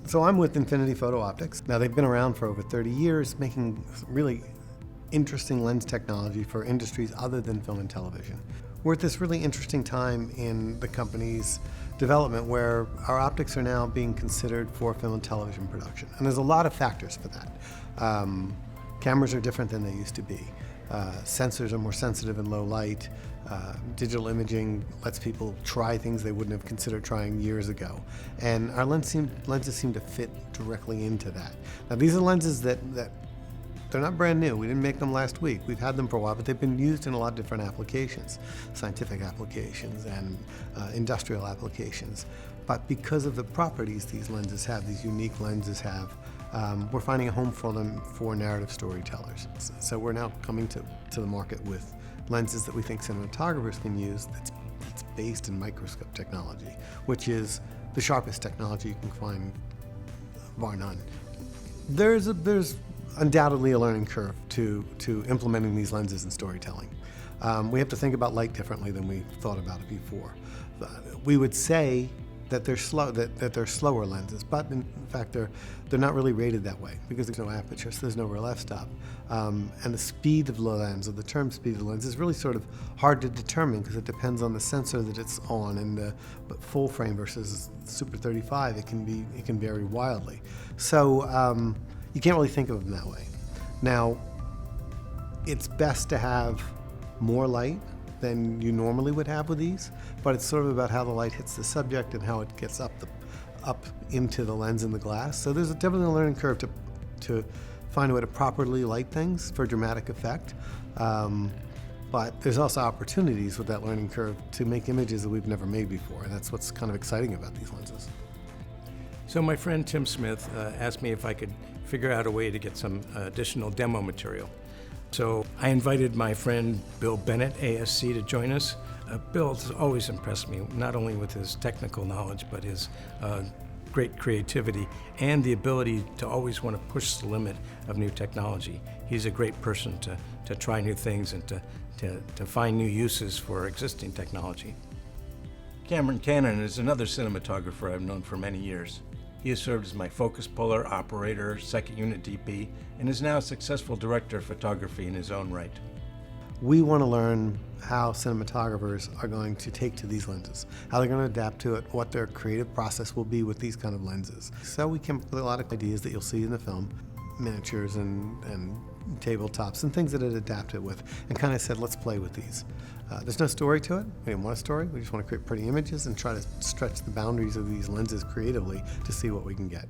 So I'm with Infinity Photo-Optics. Now they've been around for over 30 years, making really interesting lens technology for industries other than film and television. We're at this really interesting time in the company's development where our optics are now being considered for film and television production. And there's a lot of factors for that. Cameras are different than they used to be. Sensors are more sensitive in low light. Digital imaging lets people try things they wouldn't have considered trying years ago. And our lenses seem to fit directly into that. Now these are lenses that they're not brand new. We didn't make them last week. We've had them for a while, but they've been used in a lot of different applications, scientific applications and industrial applications. But because of the properties these lenses have, these unique lenses have, we're finding a home for them for narrative storytellers. So we're now coming to the market with lenses that we think cinematographers can use that's based in microscope technology, which is the sharpest technology you can find, bar none. There's undoubtedly a learning curve to implementing these lenses in storytelling. We have to think about light differently than we thought about it before. We would say that they're slow, that they're slower lenses, but in fact they're not really rated that way because there's no aperture, so there's no real f-stop. And the speed of the lens, or the term speed of the lens, is really sort of hard to determine because it depends on the sensor that it's on, and the full frame versus Super 35, it can vary wildly. So you can't really think of them that way. Now, it's best to have more light than you normally would have with these, but it's sort of about how the light hits the subject and how it gets up into the lens and the glass. So there's definitely a learning curve to find a way to properly light things for dramatic effect. But there's also opportunities with that learning curve to make images that we've never made before, and that's what's kind of exciting about these lenses. So my friend Tim Smith asked me if I could figure out a way to get some additional demo material. So I invited my friend Bill Bennett, ASC, to join us. Bill's always impressed me, not only with his technical knowledge, but his great creativity and the ability to always want to push the limit of new technology. He's a great person to try new things and to find new uses for existing technology. Cameron Cannon is another cinematographer I've known for many years. He has served as my focus puller, operator, second unit DP, and is now a successful director of photography in his own right. We want to learn how cinematographers are going to take to these lenses, how they're going to adapt to it, what their creative process will be with these kind of lenses. So we came up with a lot of ideas that you'll see in the film, miniatures and tabletops and things that it adapted with, and kind of said, let's play with these. There's no story to it. We didn't want a story. We just want to create pretty images and try to stretch the boundaries of these lenses creatively to see what we can get.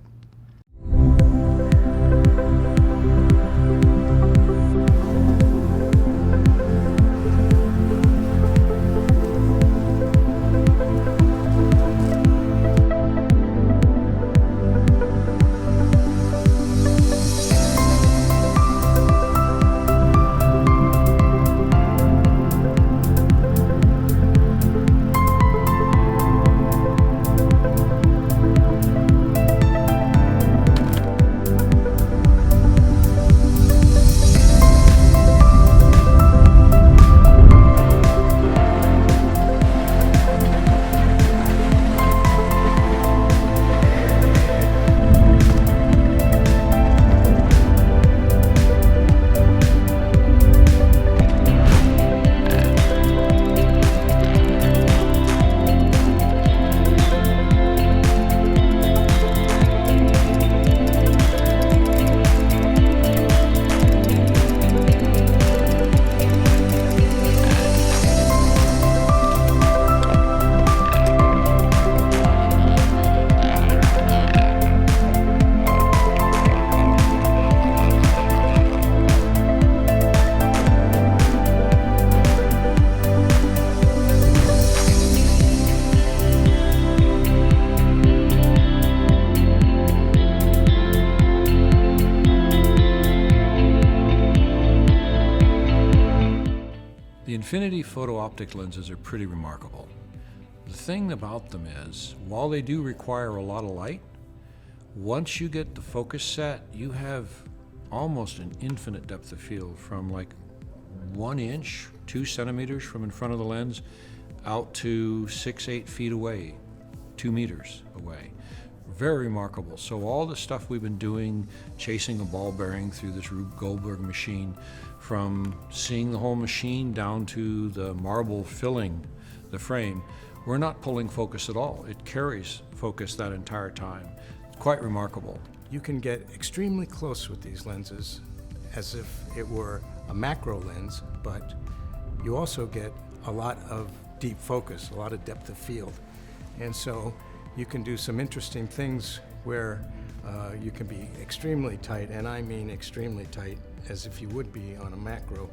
The Infinity Photo-Optic lenses are pretty remarkable. The thing about them is, while they do require a lot of light, once you get the focus set, you have almost an infinite depth of field from like 1 inch, 2 centimeters from in front of the lens, out to 6-8 feet away, 2 meters away. very remarkable. So all the stuff we've been doing, chasing a ball bearing through this Rube Goldberg machine, from seeing the whole machine down to the marble filling the frame, we're not pulling focus at all. It carries focus that entire time. It's quite remarkable. You can get extremely close with these lenses as if it were a macro lens, but you also get a lot of deep focus, a lot of depth of field. And so you can do some interesting things where you can be extremely tight, and I mean extremely tight, as if you would be on a macro.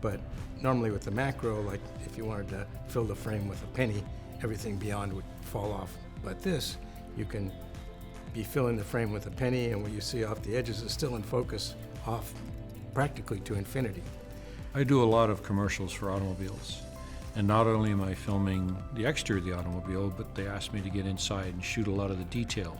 But normally with the macro, like if you wanted to fill the frame with a penny, everything beyond would fall off. But this, you can be filling the frame with a penny, and what you see off the edges is still in focus off practically to infinity. I do a lot of commercials for automobiles. And not only am I filming the exterior of the automobile, but they asked me to get inside and shoot a lot of the detail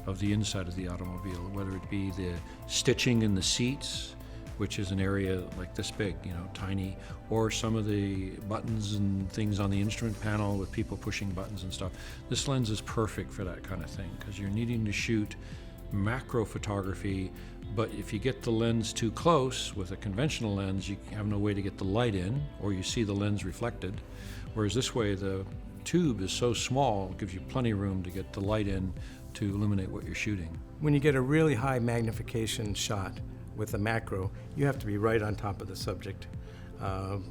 of the inside of the automobile, whether it be the stitching in the seats, which is an area like this big, tiny, or some of the buttons and things on the instrument panel with people pushing buttons and stuff. This lens is perfect for that kind of thing, because you're needing to shoot macro photography, but if you get the lens too close with a conventional lens, you have no way to get the light in, or you see the lens reflected. Whereas this way, the tube is so small, it gives you plenty of room to get the light in to illuminate what you're shooting. When you get a really high magnification shot with a macro, you have to be right on top of the subject.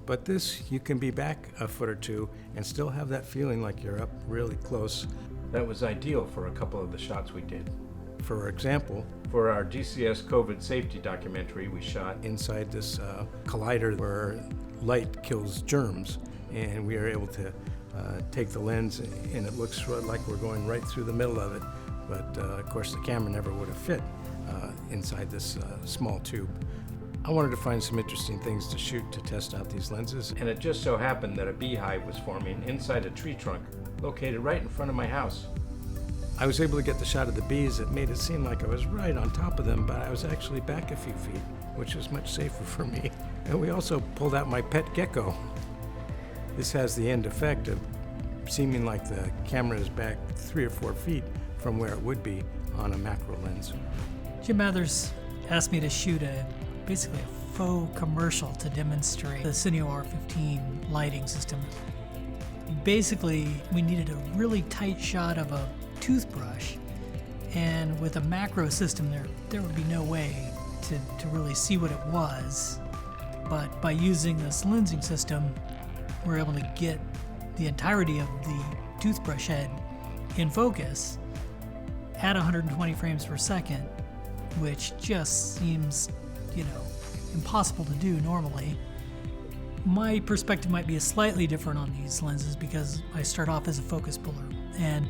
But this, you can be back a foot or two and still have that feeling like you're up really close. That was ideal for a couple of the shots we did. For example, for our GCS COVID safety documentary, we shot inside this collider where light kills germs, and we are able to take the lens, and it looks like we're going right through the middle of it, but of course the camera never would have fit inside this small tube. I wanted to find some interesting things to shoot to test out these lenses, and it just so happened that a beehive was forming inside a tree trunk located right in front of my house. I was able to get the shot of the bees. It made it seem like I was right on top of them, but I was actually back a few feet, which was much safer for me. And we also pulled out my pet gecko. This has the end effect of seeming like the camera is back 3 or 4 feet from where it would be on a macro lens. Jim Mathers asked me to shoot basically a faux commercial to demonstrate the Cineo R15 lighting system. Basically, we needed a really tight shot of a toothbrush, and with a macro system there would be no way to really see what it was. But by using this lensing system, we're able to get the entirety of the toothbrush head in focus at 120 frames per second, which just seems, impossible to do normally. My perspective might be slightly different on these lenses because I start off as a focus puller, and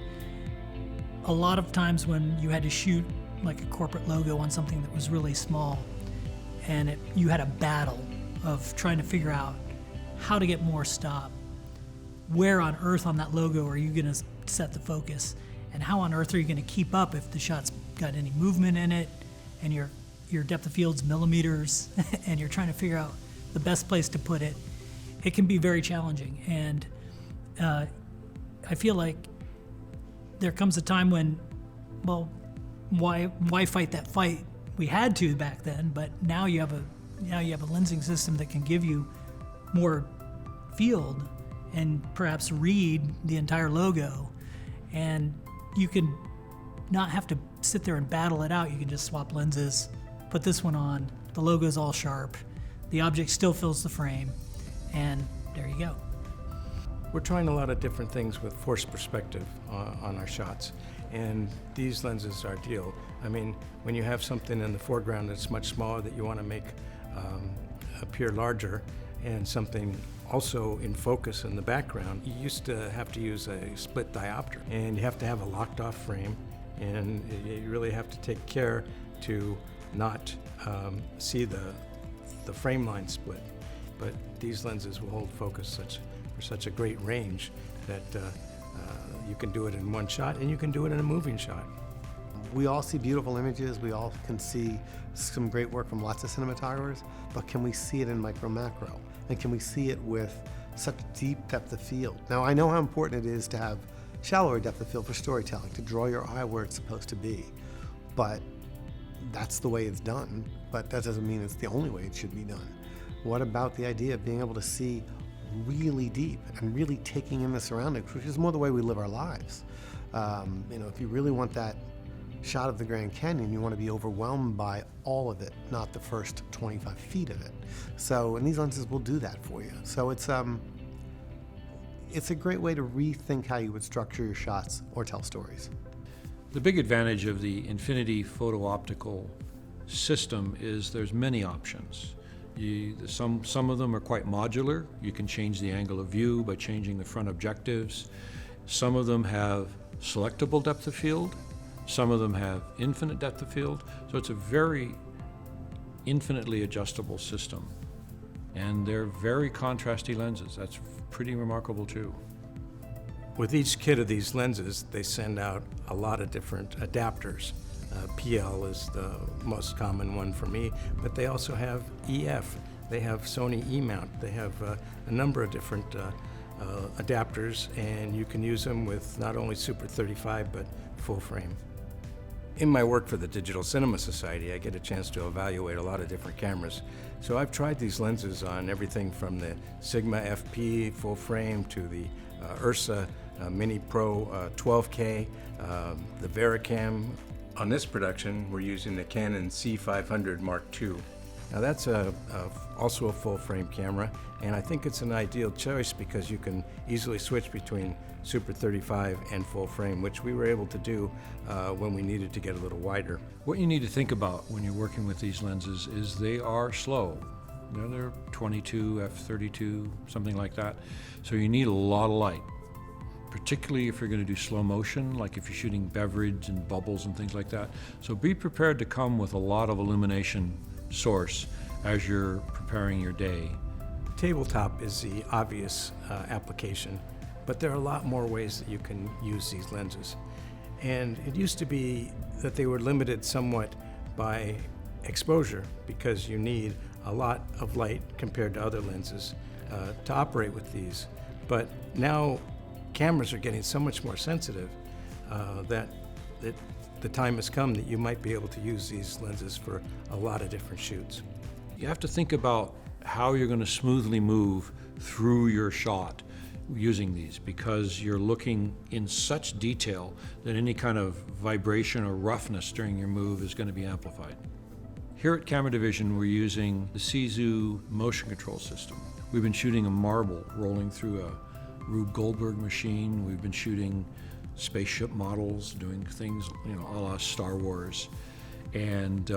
a lot of times when you had to shoot like a corporate logo on something that was really small, and you had a battle of trying to figure out how to get more stop. Where on earth on that logo are you going to set the focus? And how on earth are you going to keep up if the shot's got any movement in it, and your depth of field's millimeters, and you're trying to figure out the best place to put it? It can be very challenging, and I feel like there comes a time when, well, why fight that fight? We had to back then, but now you have a lensing system that can give you more field and perhaps read the entire logo, and you can not have to sit there and battle it out. You can just swap lenses, put this one on, the logo's all sharp, the object still fills the frame, and there you go. We're trying a lot of different things with forced perspective on our shots, and these lenses are ideal. I mean, when you have something in the foreground that's much smaller that you want to make appear larger, and something also in focus in the background, you used to have to use a split diopter, and you have to have a locked off frame, and you really have to take care to not see the frame line split. But these lenses will hold focus for such a great range that you can do it in one shot, and you can do it in a moving shot. We all see beautiful images, we all can see some great work from lots of cinematographers, but can we see it in micro macro? And can we see it with such deep depth of field? Now, I know how important it is to have shallower depth of field for storytelling, to draw your eye where it's supposed to be. But that's the way it's done, but that doesn't mean it's the only way it should be done. What about the idea of being able to see really deep and really taking in the surroundings, which is more the way we live our lives? If you really want that shot of the Grand Canyon, you want to be overwhelmed by all of it, not the first 25 feet of it. And these lenses will do that for you. So it's a great way to rethink how you would structure your shots or tell stories. The big advantage of the Infinity Photo-Optical system is there's many options. Some of them are quite modular. You can change the angle of view by changing the front objectives. Some of them have selectable depth of field. Some of them have infinite depth of field. So it's a very infinitely adjustable system. And they're very contrasty lenses. That's pretty remarkable too. With each kit of these lenses, they send out a lot of different adapters. PL is the most common one for me, but they also have EF. They have Sony E-mount. They have a number of different adapters, and you can use them with not only Super 35, but full frame. In my work for the Digital Cinema Society, I get a chance to evaluate a lot of different cameras. So I've tried these lenses on everything from the Sigma FP full frame to the Ursa Mini Pro 12K, the Vericam. On this production, we're using the Canon C500 Mark II. Now that's also a full frame camera, and I think it's an ideal choice because you can easily switch between Super 35 and full frame, which we were able to do when we needed to get a little wider. What you need to think about when you're working with these lenses is they are slow. They're 22, f32, something like that. So you need a lot of light, particularly if you're going to do slow motion, like if you're shooting beverage and bubbles and things like that. So be prepared to come with a lot of illumination source as you're preparing your day. Tabletop is the obvious application, but there are a lot more ways that you can use these lenses. And it used to be that they were limited somewhat by exposure because you need a lot of light compared to other lenses to operate with these. But now cameras are getting so much more sensitive that the time has come that you might be able to use these lenses for a lot of different shoots. You have to think about how you're going to smoothly move through your shot using these, because you're looking in such detail that any kind of vibration or roughness during your move is going to be amplified. Here at Camera Division, we're using the Sisu motion control system. We've been shooting a marble rolling through a Rube Goldberg machine. We've been shooting spaceship models, doing things, a la Star Wars. And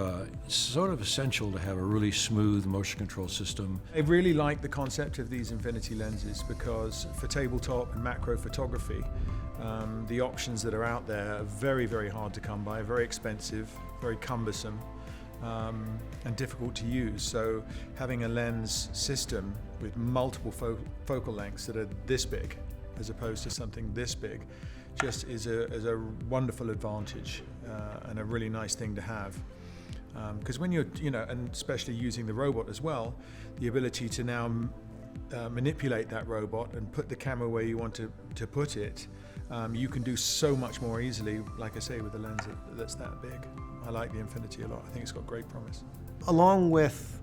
it's sort of essential to have a really smooth motion control system. I really like the concept of these Infinity lenses because for tabletop and macro photography, the options that are out there are very, very hard to come by, very expensive, very cumbersome, and difficult to use. So having a lens system with multiple focal lengths that are this big, as opposed to something this big, just is a wonderful advantage and a really nice thing to have. Because when you're, and especially using the robot as well, the ability to now manipulate that robot and put the camera where you want to put it, you can do so much more easily, like I say, with a lens that's that big. I like the Infinity a lot. I think it's got great promise. Along with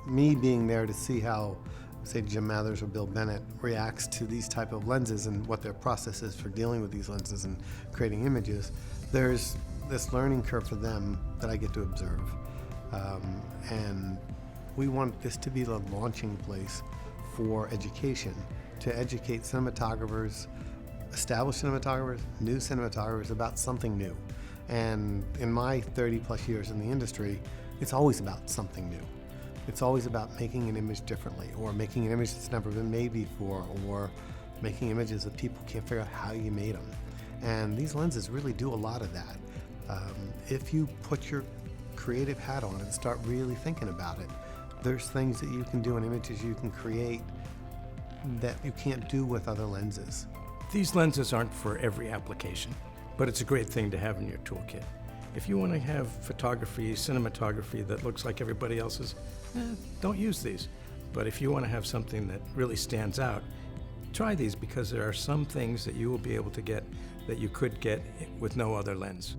me being there to see how, say, Jim Mathers or Bill Bennett reacts to these type of lenses and what their process is for dealing with these lenses and creating images, there's this learning curve for them that I get to observe. And we want this to be the launching place for education, to educate cinematographers, established cinematographers, new cinematographers about something new. And in my 30 plus years in the industry, it's always about something new. It's always about making an image differently, or making an image that's never been made before, or making images that people can't figure out how you made them. And these lenses really do a lot of that. If you put your creative hat on and start really thinking about it, there's things that you can do in images you can create that you can't do with other lenses. These lenses aren't for every application, but it's a great thing to have in your toolkit. If you want to have photography, cinematography that looks like everybody else's, don't use these. But if you want to have something that really stands out, try these because there are some things that you will be able to get that you could get with no other lens.